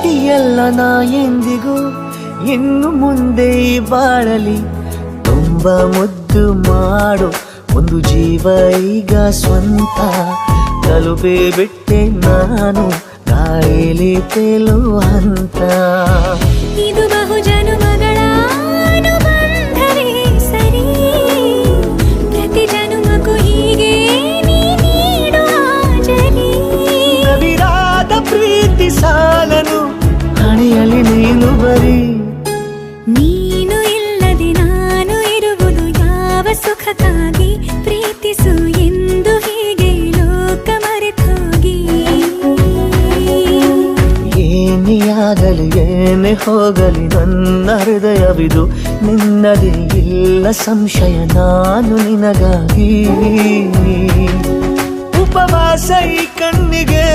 ಪ್ರೀತಿಯಲ್ಲ ನಾ ಎಂದಿಗೂ ಇನ್ನು ಮುಂದೆ ಬಾಳಲಿ ತುಂಬ ಮುದ್ದು ಮಾಡು ಒಂದು ಜೀವ ಈಗ ಸ್ವಂತ ತಲುಪೇ ಬಿಟ್ಟೆ ನಾನು ಗಾಳಿಲಿ ತೇಲುವ ಹಂತ ಇದು ಬಹು ಜನುಮಗಳ ಅನುಬಂಧವೇ ಸರಿ ಪ್ರತಿ ಜನುಮಕ್ಕೂ ಹೀಗೆ ನೀ ನೀಡುವ ಜರಿ ನವಿರಾದ ಪ್ರೀತಿ ಸಾಲನು ಹಣೆಯಲ್ಲಿ ನೀನು ಬರೀ ನೀನು ಇಲ್ಲದೆ ನಾನು ಇರುವುದು ಯಾವ ಸುಖಕ್ಕಾಗಿ ಪ್ರೀತಿಸು ಎಂದು ಹೀಗೆ ಲೋಕ ಮರೆತೋಗಿ ಏನೇ ಆಗಲಿ ಏನೇ ಹೋಗಲಿ ನನ್ನ ಹೃದಯವಿದು ನಿನ್ನದೇ ಇಲ್ಲ ಸಂಶಯ ನಾನು ನಿನಗಾಗಿ ಉಪವಾಸ ಈ ಕಣ್ಣಿಗೆ